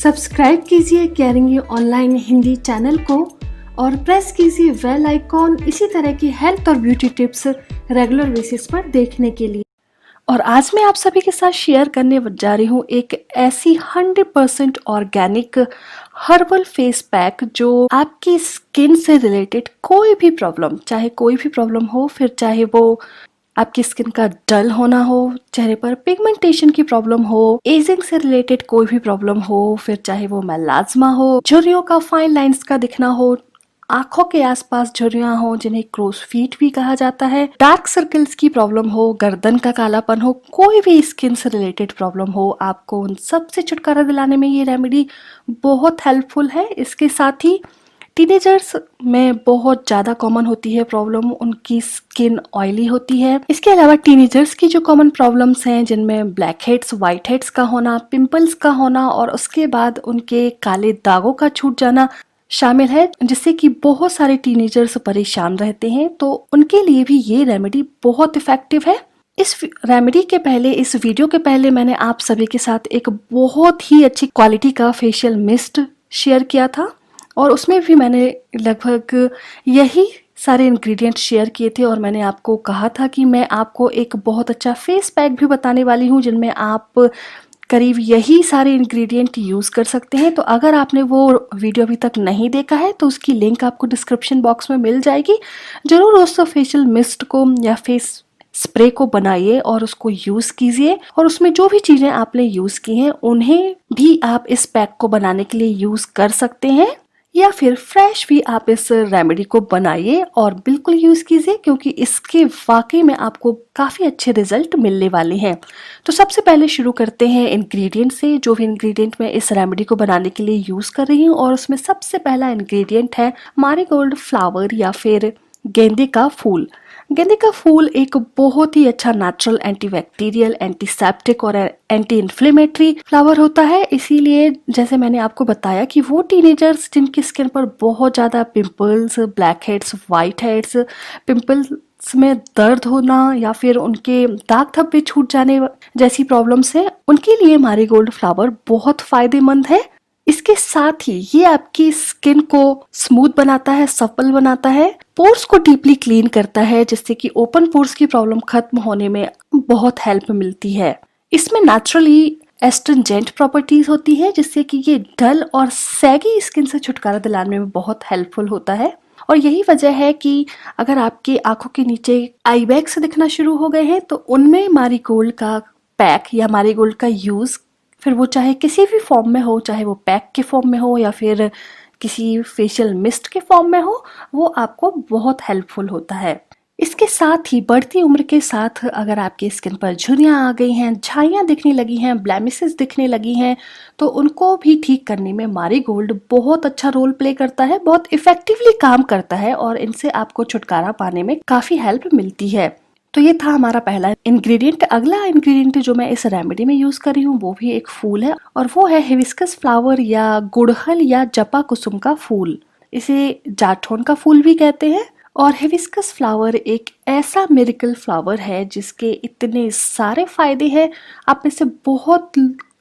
Subscribe कीजिए caring you online Hindi channel को और प्रेस कीजिए बेल आइकॉन इसी तरह की हेल्थ और ब्यूटी टिप्स रेगुलर बेसिस पर देखने के लिए। और आज मैं आप सभी के साथ शेयर करने जा रही हूँ एक ऐसी 100% ऑर्गेनिक हर्बल फेस पैक जो आपकी स्किन से रिलेटेड कोई भी प्रॉब्लम हो, फिर चाहे वो आपकी स्किन का डल होना हो, चेहरे पर पिगमेंटेशन की प्रॉब्लम हो, एजिंग से रिलेटेड कोई भी प्रॉब्लम हो, फिर चाहे वो मेलाज्मा हो, झुर्रियों का फाइन लाइंस का दिखना हो, आंखों के आसपास झुर्रियां हो जिन्हें क्रोस फीट भी कहा जाता है, डार्क सर्कल्स की प्रॉब्लम हो, गर्दन का कालापन हो, कोई भी स्किन से रिलेटेड प्रॉब्लम हो, आपको उन सब से छुटकारा दिलाने में ये रेमेडी बहुत हेल्पफुल है। इसके साथ ही टीनेजर्स में बहुत ज़्यादा कॉमन होती है प्रॉब्लम, उनकी स्किन ऑयली होती है। इसके अलावा टीनेजर्स की जो कॉमन प्रॉब्लम्स हैं जिनमें ब्लैक हेड्स, वाइट हेड्स का होना, पिंपल्स का होना और उसके बाद उनके काले दागों का छूट जाना शामिल है, जिससे कि बहुत सारे टीनेजर्स परेशान रहते हैं। तो उनके लिए भी ये रेमेडी बहुत इफेक्टिव है। इस रेमेडी के पहले, इस वीडियो के पहले मैंने आप सभी के साथ एक बहुत ही अच्छी क्वालिटी का फेशियल मिस्ट शेयर किया था और उसमें भी मैंने लगभग यही सारे इंग्रेडिएंट शेयर किए थे और मैंने आपको कहा था कि मैं आपको एक बहुत अच्छा फेस पैक भी बताने वाली हूँ जिनमें आप करीब यही सारे इंग्रेडिएंट यूज़ कर सकते हैं। तो अगर आपने वो वीडियो अभी तक नहीं देखा है तो उसकी लिंक आपको डिस्क्रिप्शन बॉक्स में मिल जाएगी। ज़रूर उस फेशियल मिस्ट को या फेस स्प्रे को बनाइए और उसको यूज़ कीजिए और उसमें जो भी चीज़ें आपने यूज़ की हैं उन्हें भी आप इस पैक को बनाने के लिए यूज़ कर सकते हैं, या फिर फ्रेश भी आप इस रेमेडी को बनाइए और बिल्कुल यूज़ कीजिए क्योंकि इसके वाकई में आपको काफ़ी अच्छे रिजल्ट मिलने वाले हैं। तो सबसे पहले शुरू करते हैं इंग्रेडिएंट से। जो भी इंग्रेडिएंट मैं इस रेमेडी को बनाने के लिए यूज़ कर रही हूँ और उसमें सबसे पहला इंग्रेडिएंट है मैरीगोल्ड फ्लावर या फिर गेंदे का फूल। गेंदे का फूल एक बहुत ही अच्छा नेचुरल एंटीबैक्टीरियल, एंटीसेप्टिक और एंटी इन्फ्लेमेटरी फ्लावर होता है। इसीलिए जैसे मैंने आपको बताया कि वो टीनेजर्स जिनकी स्किन पर बहुत ज़्यादा pimples, black heads, white heads, pimples में दर्द होना या फिर उनके दाग धब्बे छूट जाने जैसी प्रॉब्लम्स है, उनके लिए मैरीगोल्ड फ्लावर बहुत फायदेमंद है। इसके साथ ही ये आपकी स्किन को स्मूथ बनाता है, सप्पल बनाता है, पोर्स को डीपली क्लीन करता है जिससे कि ओपन पोर्स की प्रॉब्लम खत्म होने में बहुत हेल्प मिलती है। इसमें नेचुरली एस्ट्रिंजेंट प्रॉपर्टीज होती है जिससे कि ये डल और सैगी स्किन से छुटकारा दिलाने में बहुत हेल्पफुल होता है। और यही वजह है कि अगर आपकी आंखों के नीचे आई बैग्स दिखना शुरू हो गए हैं तो उनमें मैरीगोल्ड का पैक या मैरीगोल्ड का यूज, फिर वो चाहे किसी भी फॉर्म में हो, चाहे वो पैक के फॉर्म में हो या फिर किसी फेशियल मिस्ट के फॉर्म में हो, वो आपको बहुत हेल्पफुल होता है। इसके साथ ही बढ़ती उम्र के साथ अगर आपकी स्किन पर झुर्रियाँ आ गई हैं, झाइयाँ दिखने लगी हैं, ब्लेमिसेस दिखने लगी हैं, तो उनको भी ठीक करने में मैरीगोल्ड बहुत अच्छा रोल प्ले करता है, बहुत इफेक्टिवली काम करता है और इनसे आपको छुटकारा पाने में काफ़ी हेल्प मिलती है। तो ये था हमारा पहला इंग्रेडिएंट। अगला इंग्रेडिएंट जो मैं इस रेमेडी में यूज कर रही हूँ वो भी एक फूल है और वो है हिबिस्कस फ्लावर या गुड़हल या जपा कुसुम का फूल। इसे जाठौन का फूल भी कहते हैं। और हिबिस्कस फ्लावर एक ऐसा मिरेकल फ्लावर है जिसके इतने सारे फायदे हैं, आप में से बहुत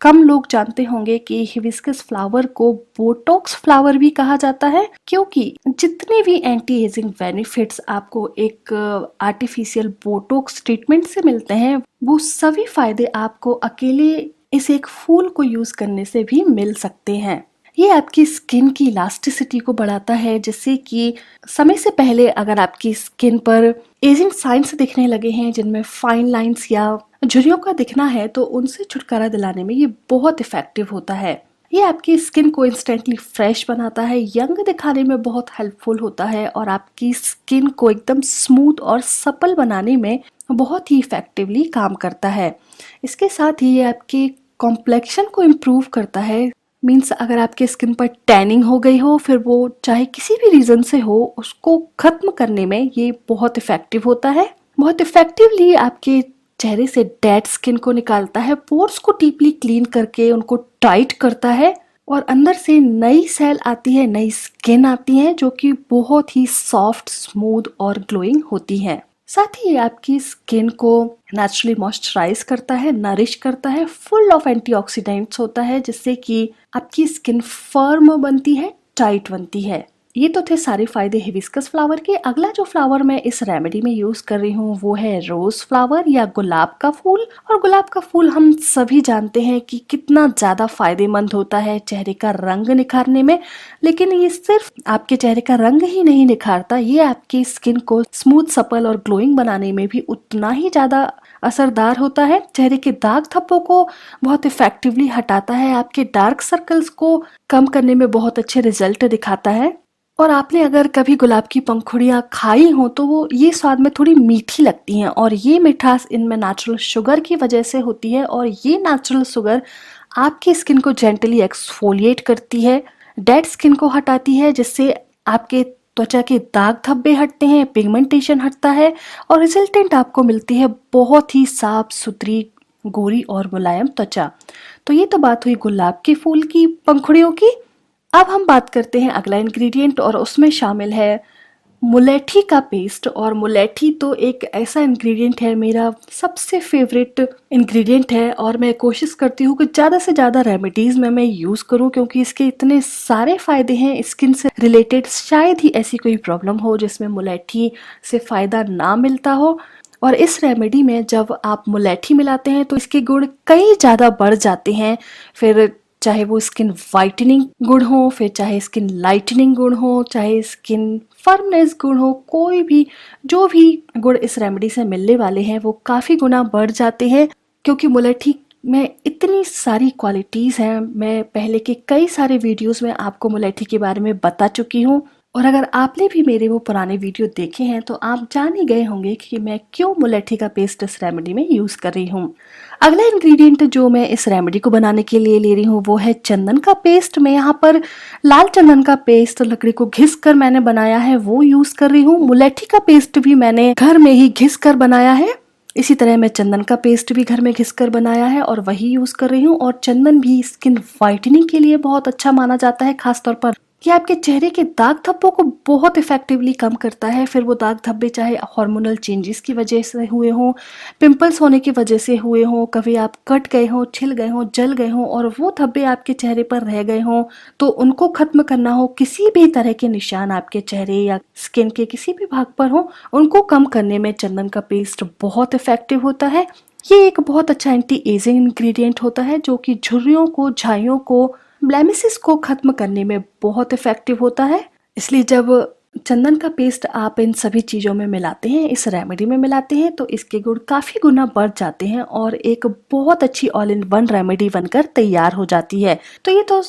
कम लोग जानते होंगे कि हिबिस्कस फ्लावर को बोटॉक्स फ्लावर भी कहा जाता है, क्योंकि जितने भी एंटी एजिंग बेनिफिट्स आपको एक आर्टिफिशियल बोटॉक्स ट्रीटमेंट से मिलते हैं वो सभी फायदे आपको अकेले इस एक फूल को यूज करने से भी मिल सकते हैं। ये आपकी स्किन की इलास्टिसिटी को बढ़ाता है जिससे कि समय से पहले अगर आपकी स्किन पर एजिंग साइंस दिखने लगे हैं जिनमें फाइन लाइंस या झुर्रियों का दिखना है तो उनसे छुटकारा दिलाने में ये बहुत इफेक्टिव होता है। ये आपकी स्किन को इंस्टेंटली फ्रेश बनाता है, यंग दिखाने में बहुत हेल्पफुल होता है और आपकी स्किन को एकदम स्मूथ और सप्पल बनाने में बहुत ही इफेक्टिवली काम करता है। इसके साथ ही ये आपके कॉम्प्लेक्शन को इम्प्रूव करता है। मीन्स अगर आपके स्किन पर टैनिंग हो गई हो, फिर वो चाहे किसी भी रीजन से हो, उसको खत्म करने में ये बहुत इफेक्टिव होता है। बहुत इफेक्टिवली आपके चेहरे से डेड स्किन को निकालता है, पोर्स को डीपली क्लीन करके उनको टाइट करता है और अंदर से नई सेल आती है, नई स्किन आती है जो कि बहुत ही सॉफ्ट, स्मूथ और ग्लोइंग होती है। साथ ही ये आपकी स्किन को नेचुरली मॉइस्चराइज करता है, नरिश करता है, फुल ऑफ एंटीऑक्सीडेंट्स होता है, जिससे कि आपकी स्किन फर्म बनती है, टाइट बनती है। ये तो थे सारे फायदे हिबिस्कस फ्लावर के। अगला जो फ्लावर मैं इस रेमेडी में यूज कर रही हूँ वो है रोज फ्लावर या गुलाब का फूल। और गुलाब का फूल हम सभी जानते हैं कि कितना ज्यादा फायदेमंद होता है चेहरे का रंग निखारने में। लेकिन ये सिर्फ आपके चेहरे का रंग ही नहीं निखारता, ये आपकी स्किन को स्मूथ, सपल और ग्लोइंग बनाने में भी उतना ही ज्यादा असरदार होता है। चेहरे के दाग धब्बों को बहुत इफेक्टिवली हटाता है, आपके डार्क सर्कल्स को कम करने में बहुत अच्छे रिजल्ट दिखाता है। और आपने अगर कभी गुलाब की पंखुड़ियाँ खाई हो तो वो ये स्वाद में थोड़ी मीठी लगती हैं, और ये मिठास इनमें नेचुरल शुगर की वजह से होती है। और ये नेचुरल शुगर आपकी स्किन को जेंटली एक्सफोलिएट करती है, डेड स्किन को हटाती है, जिससे आपके त्वचा के दाग धब्बे हटते हैं, पिगमेंटेशन हटता है, और रिजल्टेंट आपको मिलती है बहुत ही साफ सुथरी, गोरी और मुलायम त्वचा। तो ये तो बात हुई गुलाब के फूल की पंखुड़ियों की। अब हम बात करते हैं अगला इंग्रेडिएंट, और उसमें शामिल है मुलेठी का पेस्ट। और मुलेठी तो एक ऐसा इंग्रेडिएंट है, मेरा सबसे फेवरेट इंग्रेडिएंट है, और मैं कोशिश करती हूँ कि ज़्यादा से ज़्यादा रेमेडीज़ में मैं यूज़ करूँ, क्योंकि इसके इतने सारे फ़ायदे हैं स्किन से रिलेटेड। शायद ही ऐसी कोई प्रॉब्लम हो जिसमें मुलेठी से फ़ायदा ना मिलता हो। और इस रेमेडी में जब आप मुलेठी मिलाते हैं तो इसके गुण कई ज़्यादा बढ़ जाते हैं। फिर चाहे वो स्किन वाइटनिंग गुण हो, फिर चाहे स्किन लाइटनिंग गुण हो, चाहे स्किन फर्मनेस गुण हो, कोई भी जो भी गुण इस रेमेडी से मिलने वाले हैं वो काफ़ी गुना बढ़ जाते हैं, क्योंकि मुलेठी में इतनी सारी क्वालिटीज़ हैं। मैं पहले के कई सारे वीडियोस में आपको मुलेठी के बारे में बता चुकी हूँ, और अगर आपने भी मेरे वो पुराने वीडियो देखे हैं तो आप जान ही गए होंगे कि मैं क्यों मुलेठी का पेस्ट इस रेमेडी में यूज़ कर रही हूँ। अगला इंग्रेडिएंट जो मैं इस रेमेडी को बनाने के लिए ले रही हूँ वो है चंदन का पेस्ट। मैं यहाँ पर लाल चंदन का पेस्ट लकड़ी को घिस कर मैंने बनाया है, वो यूज़ कर रही हूँ। मुलेठी का पेस्ट भी मैंने घर में ही घिस कर बनाया है। इसी तरह मैं चंदन का पेस्ट भी घर में घिस कर बनाया है और वही यूज़ कर रही हूँ। और चंदन भी स्किन वाइटनिंग के लिए बहुत अच्छा माना जाता है, खासतौर पर ये आपके चेहरे के दाग धब्बों को बहुत इफेक्टिवली कम करता है। फिर वो दाग धब्बे चाहे हार्मोनल चेंजेस की वजह से हुए हों, पिंपल्स होने की वजह से हुए हों, कभी आप कट गए हों, छिल गए हों, जल गए हों, और वो धब्बे आपके चेहरे पर रह गए हों, तो उनको खत्म करना हो, किसी भी तरह के निशान आपके चेहरे या स्किन के किसी भी भाग पर हो, उनको कम करने में चंदन का पेस्ट बहुत इफेक्टिव होता है। ये एक बहुत अच्छा एंटी एजिंग इंग्रेडिएंट होता है जो कि झुर्रियों को, झाइयों को, ब्लेमिसेस को खत्म करने में बहुत इफेक्टिव होता है। इसलिए जब चंदन का पेस्ट आप इन सभी चीज़ों में मिलाते हैं, इस रेमेडी में मिलाते हैं, तो इसके गुण काफ़ी गुना बढ़ जाते हैं और एक बहुत अच्छी ऑल इन वन रेमेडी बनकर तैयार हो जाती है। तो ये तो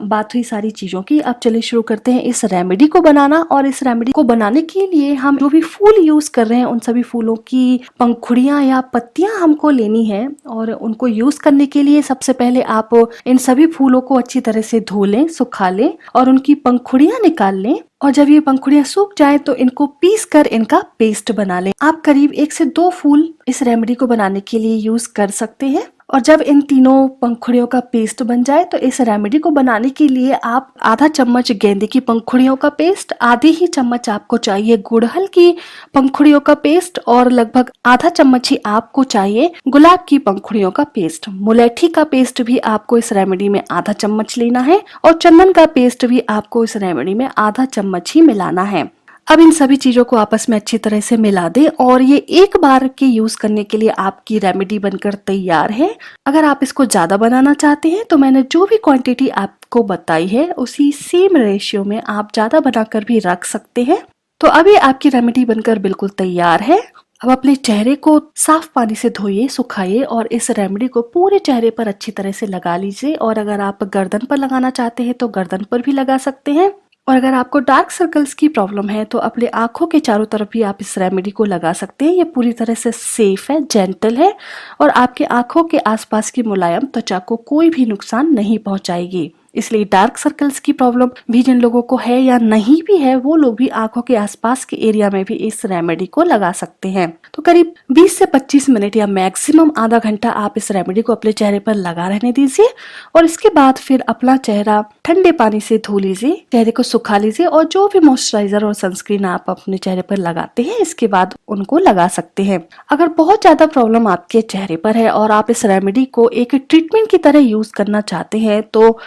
बात हुई सारी चीज़ों की। अब चलिए शुरू करते हैं इस रेमेडी को बनाना। और इस रेमेडी को बनाने के लिए हम जो भी फूल यूज़ कर रहे हैं उन सभी फूलों की पंखुड़ियाँ या पत्तियाँ हमको लेनी है, और उनको यूज़ करने के लिए सबसे पहले आप इन सभी फूलों को अच्छी तरह से धो लें, सुखा लें और उनकी पंखुड़ियाँ निकाल लें। और जब ये पंखुड़ियाँ सूख जाए तो इनको पीस कर इनका पेस्ट बना लें। आप करीब 1 से 2 फूल इस रेमेडी को बनाने के लिए यूज कर सकते हैं। और जब इन तीनों पंखुड़ियों का पेस्ट बन जाए तो इस रेमेडी को बनाने के लिए आप आधा चम्मच गेंदे की पंखुड़ियों का पेस्ट, आधी ही चम्मच आपको चाहिए गुड़हल की पंखुड़ियों का पेस्ट, और लगभग आधा चम्मच ही आपको चाहिए गुलाब की पंखुड़ियों का पेस्ट। मुलेठी का पेस्ट भी आपको इस रेमेडी में आधा चम्मच लेना है, और चंदन का पेस्ट भी आपको इस रेमेडी में आधा चम्मच ही मिलाना है। अब इन सभी चीजों को आपस में अच्छी तरह से मिला दें, और ये एक बार के यूज करने के लिए आपकी रेमेडी बनकर तैयार है। अगर आप इसको ज्यादा बनाना चाहते हैं तो मैंने जो भी क्वांटिटी आपको बताई है उसी सेम रेशियो में आप ज्यादा बनाकर भी रख सकते हैं। तो अभी आपकी रेमेडी बनकर बिल्कुल तैयार है। अब अपने चेहरे को साफ पानी से धोइए, सुखाइए, और इस रेमेडी को पूरे चेहरे पर अच्छी तरह से लगा लीजिए। और अगर आप गर्दन पर लगाना चाहते हैं तो गर्दन पर भी लगा सकते हैं। और अगर आपको डार्क सर्कल्स की प्रॉब्लम है तो अपने आंखों के चारों तरफ भी आप इस रेमेडी को लगा सकते हैं। ये पूरी तरह से सेफ है, जेंटल है, और आपके आंखों के आसपास की मुलायम त्वचा को कोई भी नुकसान नहीं पहुंचाएगी। इसलिए डार्क सर्कल्स की प्रॉब्लम भी जिन लोगों को है या नहीं भी है, वो लोग भी आंखों के आसपास के एरिया में भी इस रेमेडी को लगा सकते हैं। तो करीब 20 से 25 मिनट या मैक्सिमम आधा घंटा आप इस रेमेडी को अपने चेहरे पर लगा रहने दीजिए और इसके बाद फिर अपना चेहरा ठंडे पानी से धो लीजिए, चेहरे को सुखा लीजिए और जो भी मॉइस्चराइजर और सनस्क्रीन आप अपने चेहरे पर लगाते हैं इसके बाद उनको लगा सकते हैं। अगर बहुत ज्यादा प्रॉब्लम आपके चेहरे पर है और आप इस रेमेडी को एक ट्रीटमेंट की तरह यूज करना चाहते हैं तो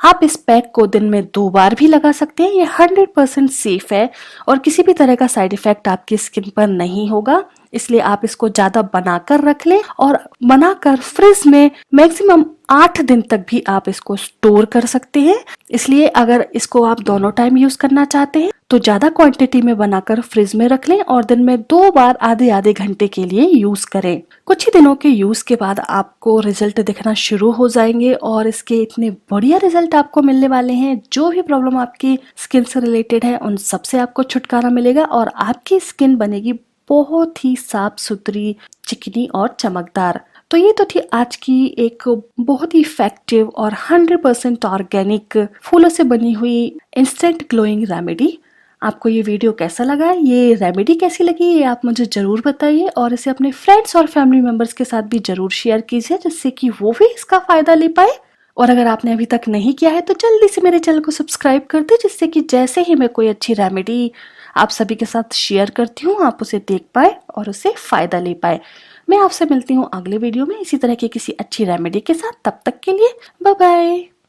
आप इस पैक को दिन में 2 बार भी लगा सकते हैं। ये 100% सेफ है और किसी भी तरह का साइड इफेक्ट आपकी स्किन पर नहीं होगा, इसलिए आप इसको ज्यादा बनाकर रख लें और बनाकर फ्रिज में मैक्सिमम 8 दिन तक भी आप इसको स्टोर कर सकते हैं। इसलिए अगर इसको आप दोनों टाइम यूज करना चाहते हैं तो ज्यादा क्वांटिटी में बनाकर फ्रिज में रख लें और दिन में 2 बार आधे आधे घंटे के लिए यूज करें। कुछ ही दिनों के यूज के बाद आपको रिजल्ट दिखना शुरू हो जाएंगे और इसके इतने बढ़िया रिजल्ट आपको मिलने वाले हैं। जो भी प्रॉब्लम आपकी स्किन से रिलेटेड है उन सबसे आपको छुटकारा मिलेगा और आपकी स्किन बनेगी बहुत ही साफ सुथरी, चिकनी और चमकदार। तो ये तो थी आज की एक बहुत ही इफेक्टिव और 100% ऑर्गेनिक फूलों से बनी हुई इंस्टेंट ग्लोइंग रेमेडी। आपको ये वीडियो कैसा लगा, ये रेमेडी कैसी लगी, ये आप मुझे जरूर बताइए और इसे अपने फ्रेंड्स और फैमिली मेंबर्स के साथ भी जरूर शेयर कीजिए जिससे कि वो भी इसका फायदा ले पाए। और अगर आपने अभी तक नहीं किया है तो जल्दी से मेरे चैनल को सब्सक्राइब कर दे जिससे कि जैसे ही मैं कोई अच्छी रेमेडी आप सभी के साथ शेयर करती हूँ आप उसे देख पाए और उसे फायदा ले पाए। मैं आपसे मिलती हूँ अगले वीडियो में इसी तरह के किसी अच्छी रेमेडी के साथ। तब तक के लिए बाय बाय।